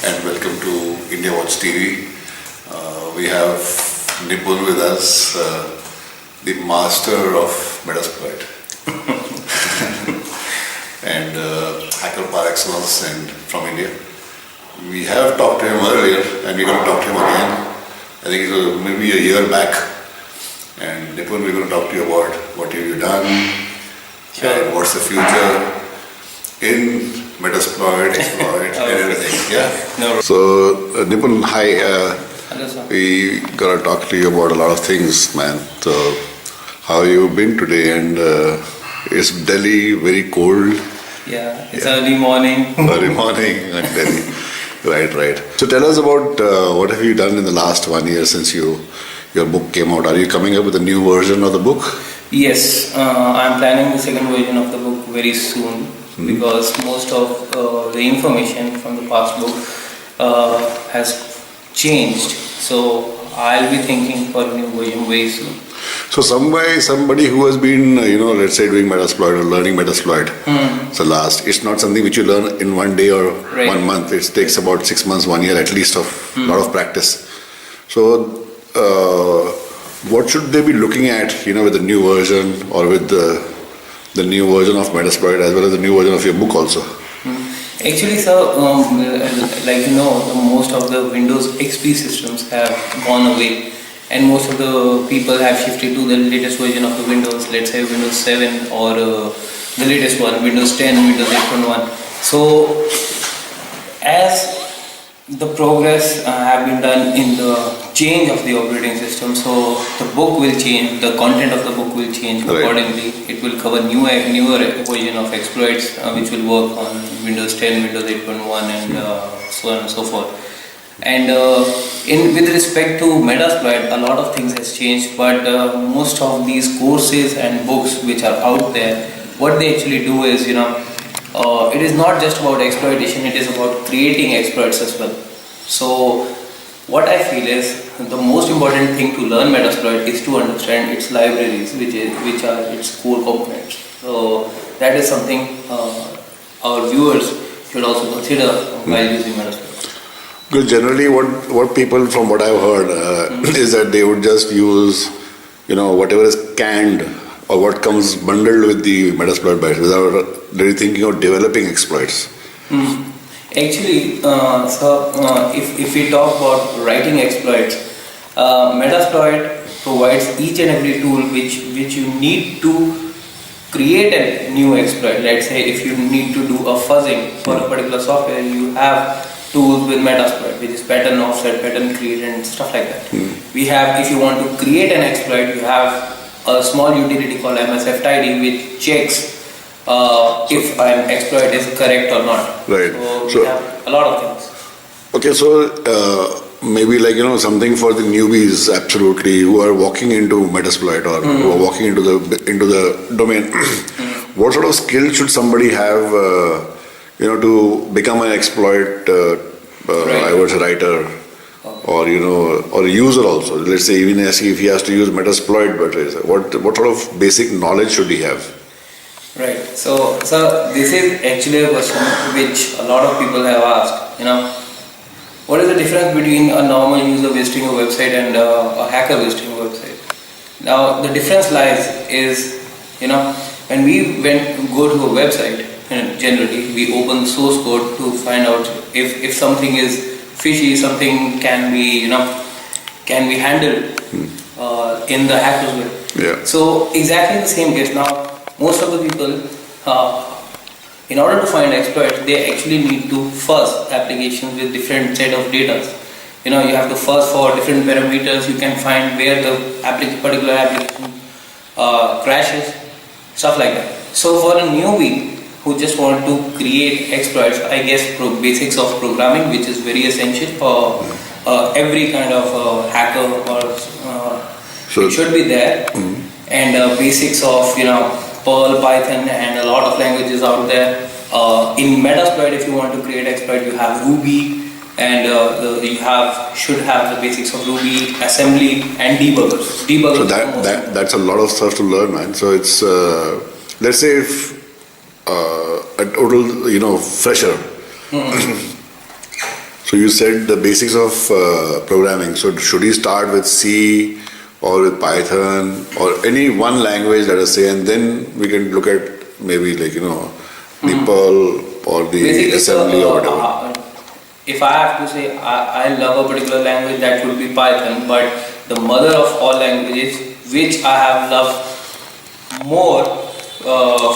and welcome to IndiaWatch TV. We have Nipun with us, the master of Metasploit and hacker par excellence and from India. We have talked to him earlier and we're going to talk to him again. I think it was maybe a year back. And Nipun, we're going to talk to you about what have you done and what's the future in Metasploit, exploit, and everything. Yeah. No. So Nipun, hi. Hello, sir. We gotta talk to you about a lot of things, man. So, how you been today? And is Delhi very cold? Yeah, it's early morning. Early morning in Delhi. Right. So tell us about what have you done in the last 1 year since your book came out. Are you coming up with a new version of the book? Yes, I'm planning the second version of the book very soon because most of the information from the past book has changed. So I'll be thinking for a new version very soon. So somebody who has been, let's say doing Metasploit or learning Metasploit, it's not something which you learn in 1 day or 1 month. It takes about 6 months, 1 year at least of lot of practice. So what should they be looking at, with the new version or with the new version of Metasploit as well as the new version of your book also? Actually, sir, most of the Windows XP systems have gone away, and most of the people have shifted to the latest version of the Windows, let's say Windows 7 or the latest one, Windows 10, Windows 8.1. So, as the progress have been done in the change of the operating system, so the book will change, the content of the book will change accordingly. It will cover newer version of exploits which will work on Windows 10, Windows 8.1 and so on and so forth. And with respect to Metasploit, a lot of things has changed, but most of these courses and books which are out there, what they actually do is, it is not just about exploitation, it is about creating exploits as well. So what I feel is the most important thing to learn Metasploit is to understand its libraries, which are its core components. So that is something our viewers should also consider while using Metasploit. Because generally what people, from what I've heard, is that they would just use, whatever is canned or what comes bundled with the Metasploit bytes without really thinking of developing exploits. Actually, if we talk about writing exploits, Metasploit provides each and every tool which you need to create a new exploit. Let's say if you need to do a fuzzing for a particular software, you have tools with Metasploit, which is pattern offset, pattern create and stuff like that. We have, if you want to create an exploit, you have a small utility called MSFtidy which checks if an exploit is correct or not. Right. So we have a lot of things. Okay, so maybe something for the newbies absolutely who are walking into Metasploit or who are walking into the domain. What sort of skills should somebody have to become an exploit I would say writer or or a user also? Let's say even if he has to use Metasploit, but what sort of basic knowledge should he have? Right. So this is actually a question which a lot of people have asked. What is the difference between a normal user visiting a website and a hacker visiting a website? Now the difference lies is, when we go to a website, generally we open the source code to find out if something is fishy, something can be handled in the hacker's way. Yeah. So exactly the same case. Now most of the people, in order to find exploits, they actually need to fuzz applications with different set of data. You have to fuzz for different parameters. You can find where the particular application crashes, stuff like that. So for a newbie who just want to create exploits, I guess basics of programming, which is very essential for every kind of hacker, or it should be there, and basics of Perl, Python, and a lot of languages out there. In Metasploit, if you want to create exploit, you have Ruby, and you should have the basics of Ruby, assembly, and debuggers. So that's a lot of stuff to learn, man. So it's let's say if a total fresher So you said the basics of programming. So should he start with C or with Python or any one language, let us say, and then we can look at maybe like, the Perl or the Basically, assembly or whatever. If I have to say I love a particular language, that would be Python. But the mother of all languages, which I have loved more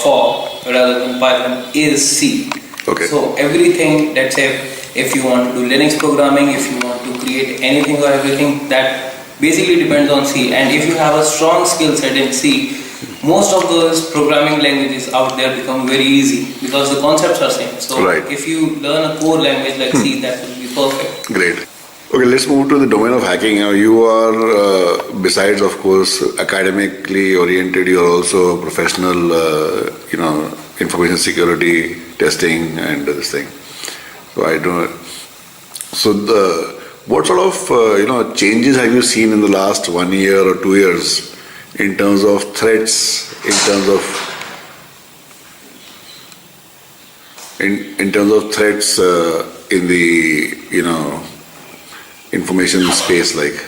for rather than Python, is C. Okay. So everything, let's say, if you want to do Linux programming, if you want to create anything or everything, that basically depends on C. And if you have a strong skill set in C, most of those programming languages out there become very easy because the concepts are same. So Right. if you learn a core language like C, that will be perfect. Great. Okay, let's move to the domain of hacking. Now, you are, besides, of course, academically oriented, you are also a professional, information security testing and this thing. So I don't. So what sort of changes have you seen in the last 1 year or 2 years in terms of threats, in terms of threats in the information space, like?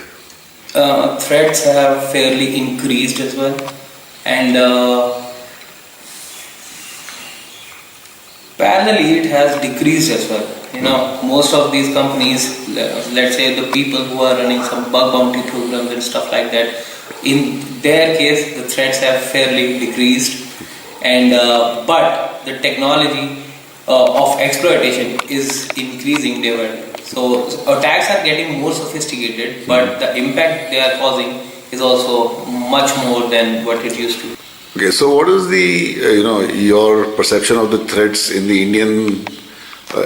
Threats have fairly increased as well, and parallelly it has decreased as well. Most of these companies, let's say the people who are running some bug bounty programs and stuff like that, in their case the threats have fairly decreased, and but the technology of exploitation is increasing day by day. So attacks are getting more sophisticated, but the impact they are causing is also much more than what it used to be. Okay, so what is the your perception of the threats in the Indian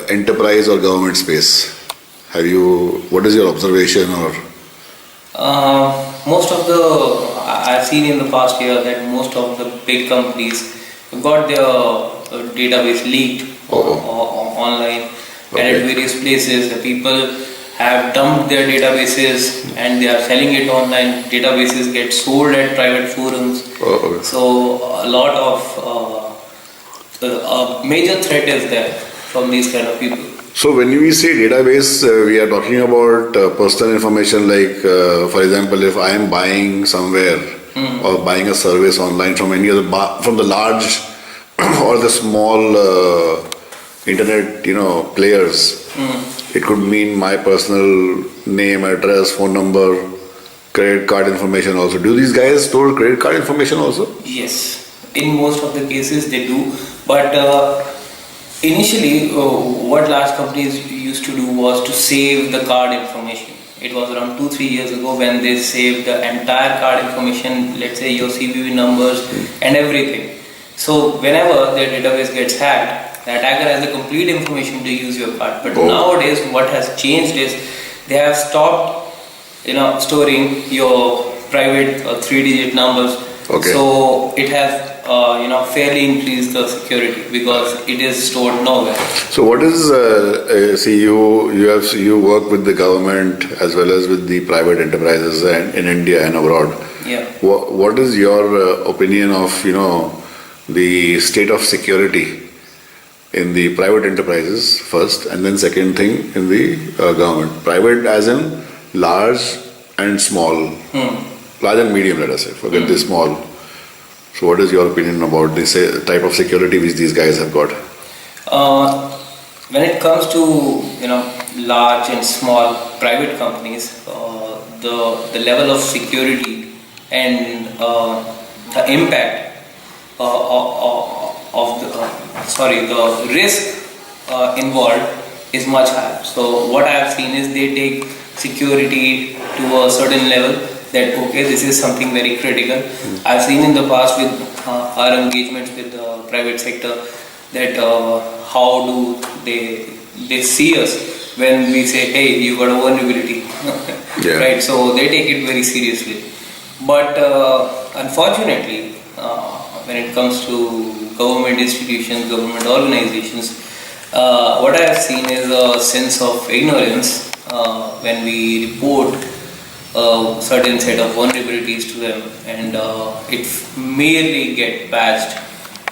enterprise or government space? What is your observation or? Most of I've seen in the past year that most of the big companies got their database leaked online, and at various places the people have dumped their databases and they are selling it online. Databases get sold at private forums. So a lot of a major threat is there from these kind of people. So when we say database, we are talking about personal information, like for example, if I am buying somewhere or buying a service online from any other from the large or the small internet players, it could mean my personal name, address, phone number, credit card information also. Do these guys store credit card information also? Yes, in most of the cases they do, but initially what large companies used to do was to save the card information. It was around 2-3 years ago when they saved the entire card information, let's say your CVV numbers and everything. So whenever their database gets hacked, the attacker has the complete information to use your card. But nowadays what has changed is they have stopped storing your private 3-digit numbers. Okay. So it has fairly increased the security because it is stored nowhere. So what is you work with the government as well as with the private enterprises in India and abroad. Yeah. What is your opinion of the state of security in the private enterprises first, and then second thing in the government? Private as in large and small, large and medium, let us say. Forget the small. So what is your opinion about this type of security which these guys have got? When it comes to large and small private companies, the level of security and the impact the risk involved is much higher. So what I have seen is they take security to a certain level, that this is something very critical. I've seen in the past with our engagements with the private sector that how do they see us when we say, hey, you got a vulnerability. Yeah. Right? So they take it very seriously. But unfortunately, when it comes to government institutions, government organizations, what I have seen is a sense of ignorance when we report a certain set of vulnerabilities to them, and it merely get patched.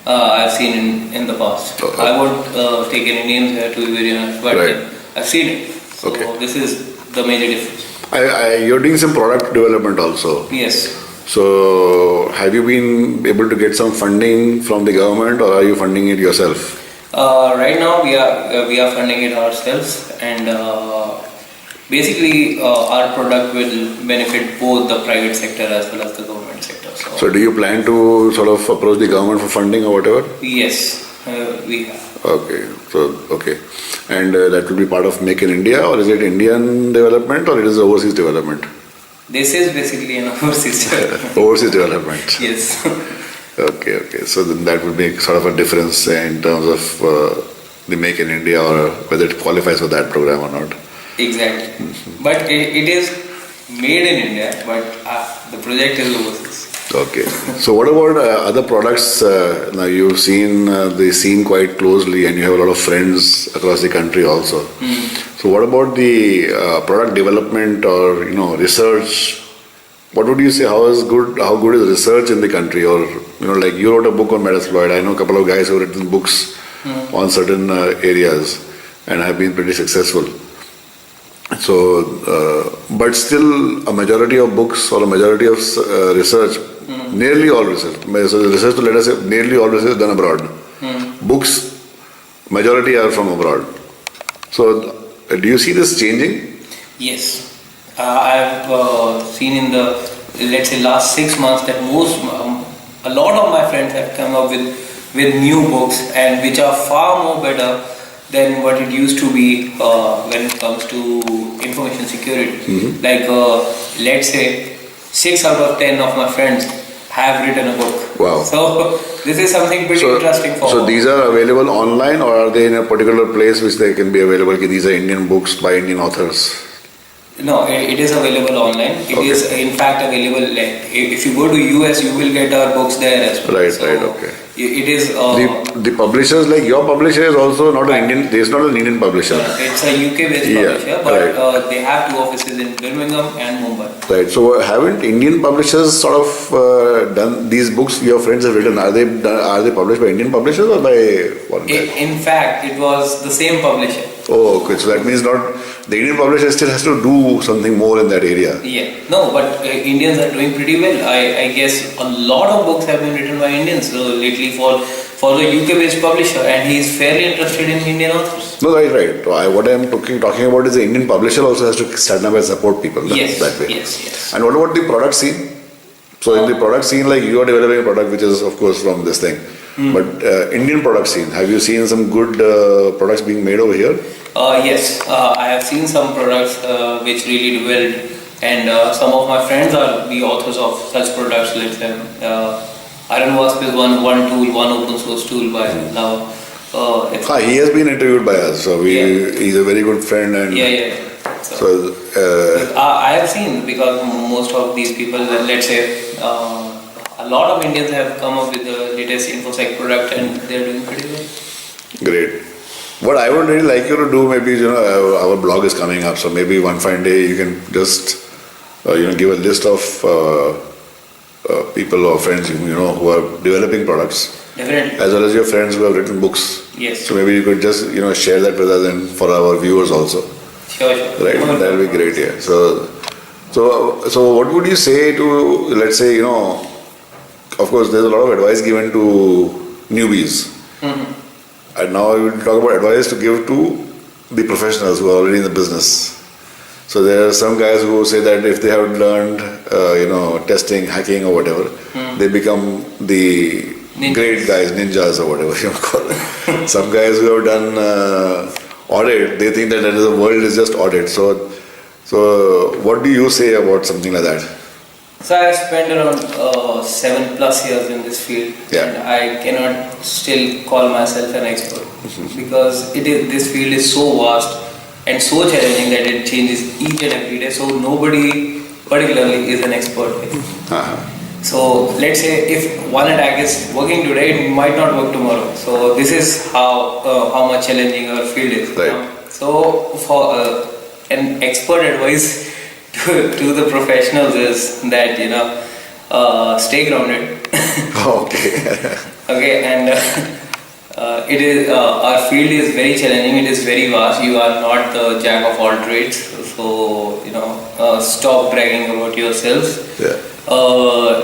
I've seen in the past. I won't take any names here to be very honest, but Right. I've seen it. So Okay. this is the major difference. You're doing some product development also. Yes. So, have you been able to get some funding from the government, or are you funding it yourself? Right now we are funding it ourselves, and basically our product will benefit both the private sector as well as the government sector. So, do you plan to sort of approach the government for funding or whatever? Yes, we have. Okay, okay, and that will be part of Make in India, or is it Indian development, or it is overseas development? This is basically an overseas development. Overseas development. Yes. Okay. So then that will make sort of a difference in terms of the Make in India, or whether it qualifies for that program or not. Exactly. But it is made in India, but the project is overseas. Okay. So what about other products? Now you've seen the scene quite closely, and you have a lot of friends across the country also. So what about the product development or research? What would you say? How good is research in the country? Or like you wrote a book on Metasploit. I know a couple of guys who have written books on certain areas and have been pretty successful. So, but still, a majority of books or a majority of research, nearly all research, research, let us say, nearly all research is done abroad. Books, majority are from abroad. So, do you see this changing? Yes. I have seen in the, let's say, last 6 months that a lot of my friends have come up with new books, and which are far more better than what it used to be when it comes to information security. Like, let's say, 6 out of 10 of my friends have written a book. Wow. So, this is something pretty interesting for So, these are available online, or are they in a particular place which they can be available? These are Indian books by Indian authors? No, it is available online. It is in fact available. Like, if you go to US, you will get our books there as well. Right, okay. It is. The publishers, like your publisher, is also not an Indian. There is not an Indian publisher. It's a UK-based publisher, but they have 2 offices in Birmingham and Mumbai. Right. So, haven't Indian publishers sort of done these books your friends have written? Are they published by Indian publishers or by foreign guys? In fact, it was the same publisher. Oh, okay. So that means not the Indian publisher still has to do something more in that area. Yeah. No, but Indians are doing pretty well. I guess a lot of books have been written by Indians lately for the UK-based publisher, and he is fairly interested in Indian authors. No, right. What I am talking about is the Indian publisher also has to stand up and support people that way. Yes. And what about the product scene? So in the product scene, like you are developing a product which is of course from this thing. But Indian product scene, have you seen some good products being made over here? Yes, I have seen some products which really do well, and some of my friends are the authors of such products. Let's say Iron Wasp is one tool, one open source tool by now. He has been interviewed by us, so he's a very good friend. And So, I have seen, because most of these people, let's say, a lot of Indians have come up with the latest InfoSec product, and they're doing pretty well. Great. What I would really like you to do, maybe our blog is coming up, so maybe one fine day you can just give a list of people or friends who are developing products. Definitely. As well as your friends who have written books. Yes. So maybe you could just share that with us and for our viewers also. Sure. Right. That will be great. Yeah. So what would you say to, let's say, of course there's a lot of advice given to newbies. And now I will talk about advice to give to the professionals who are already in the business. So there are some guys who say that if they have learned, testing, hacking or whatever, they become the great guys, ninjas or whatever you call it. Some guys who have done audit, they think that the world is just audit. So what do you say about something like that? So I spent around 7+ years in this field, and I cannot still call myself an expert because this field is so vast and so challenging that it changes each and every day. So nobody particularly is an expert. So let's say if one attack is working today, it might not work tomorrow. So this is how much challenging our field is. Right. So for an expert advice to the professionals is that stay grounded. Okay. Okay, and It is our field is very challenging. It is very vast. You are not the jack of all trades, so stop bragging about yourselves. Yeah.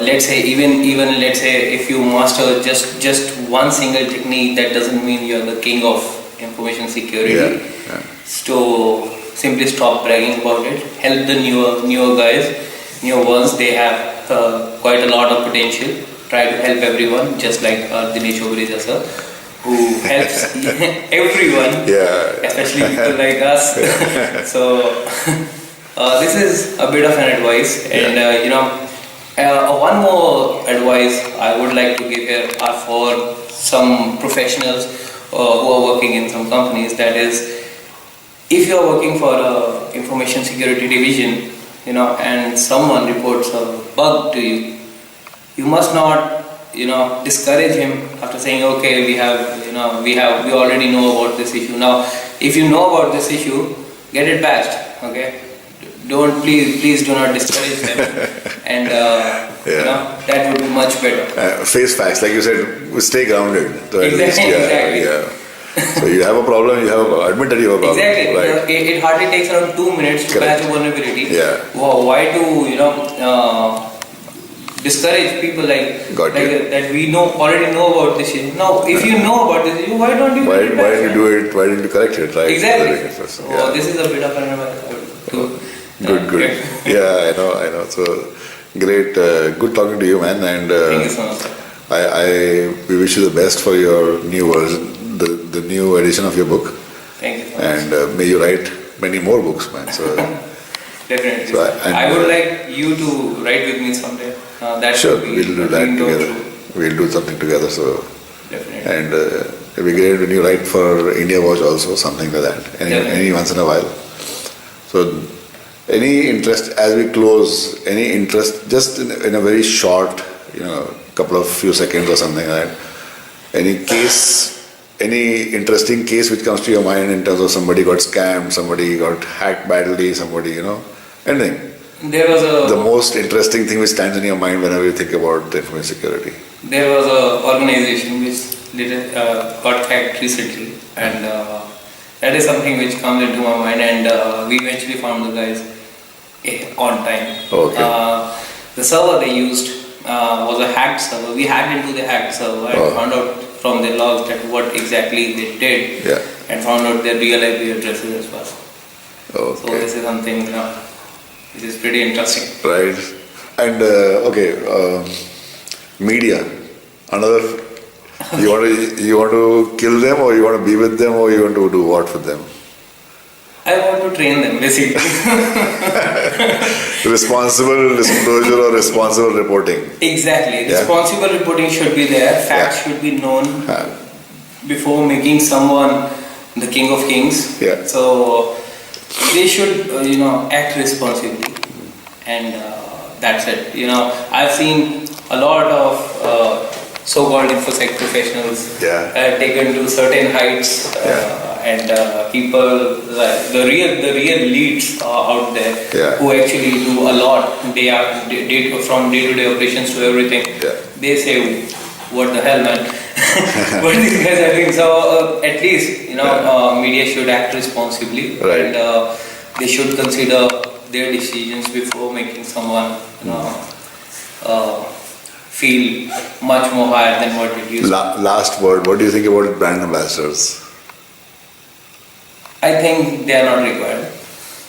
Let's say even let's say if you master just one single technique, that doesn't mean you are the king of information security. Yeah. So simply stop bragging about it. Help the newer guys, newer ones. They have quite a lot of potential. Try to help everyone, just like Dinesh Obrija sir, who helps everyone, especially people like us. So this is a bit of an advice, and one more advice I would like to give here are for some professionals who are working in some companies. That is, if you are working for a information security division, and someone reports a bug to you, you must not discourage him after saying, okay, we already know about this issue. Now if you know about this issue, get it patched. Okay, please do not discourage them. And that would be much better. Face facts, like you said, stay grounded. So at least, Exactly. So you have a problem, admit that you have a problem. Exactly. Right. It hardly takes around 2 minutes to patch a vulnerability. Yeah. Why to discourage people that we already know about this issue? Now, if you know about this issue, why don't you? Why didn't you do it? Why didn't you correct it? Right. Exactly. So this is a bit of an advice. Good. Yeah, I know. So great. Good talking to you, man. And Thank you so much. we wish you the best for your new version, the new edition of your book. Thank you so much. And may you write many more books, man. So definitely. So I would like you to write with me someday. That sure, should be we'll do that together. We'll do something together. So definitely. and it'll be great when you write for IndiaWatch also, something like that. Any once in a while. So any interest as we close? Any interest just in a very short, couple of few seconds or something like that. Any case? Any interesting case which comes to your mind in terms of somebody got scammed, somebody got hacked badly, somebody, anything? There was the most interesting thing which stands in your mind whenever you think about information security. There was an organization which got hacked recently, and that is something which comes into my mind, and we eventually found the guys on time. Okay. The server they used was a hacked server. We hacked into the hacked server and found out from their logs that what exactly they did, and found out their real IP addresses as well. Okay. So this is something which is pretty interesting. Right. And media. Another. You want to kill them, or you want to be with them, or you want to do what with them? I want to train them basically. Responsible disclosure or responsible reporting. Exactly. Responsible reporting should be there. Facts should be known before making someone the king of kings. Yeah. So they should, act responsibly, and that's it. I've seen a lot of so-called infosec professionals taken to certain heights, and people like the real leads out there who actually do a lot. They are from day-to-day operations to everything. They say, "What the hell, man? What these guys are doing?" So at least media should act responsibly, and they should consider their decisions before making someone feel much more higher than what it used to. Last word. What do you think about brand ambassadors? I think they are not required.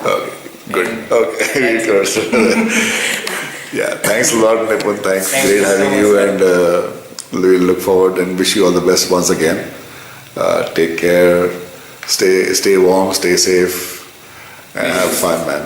Okay, good. Okay, yeah, thanks a lot, Nipun. Thanks. Great having you, and we'll look forward and wish you all the best once again. Take care. Stay warm. Stay safe, and have fun, man.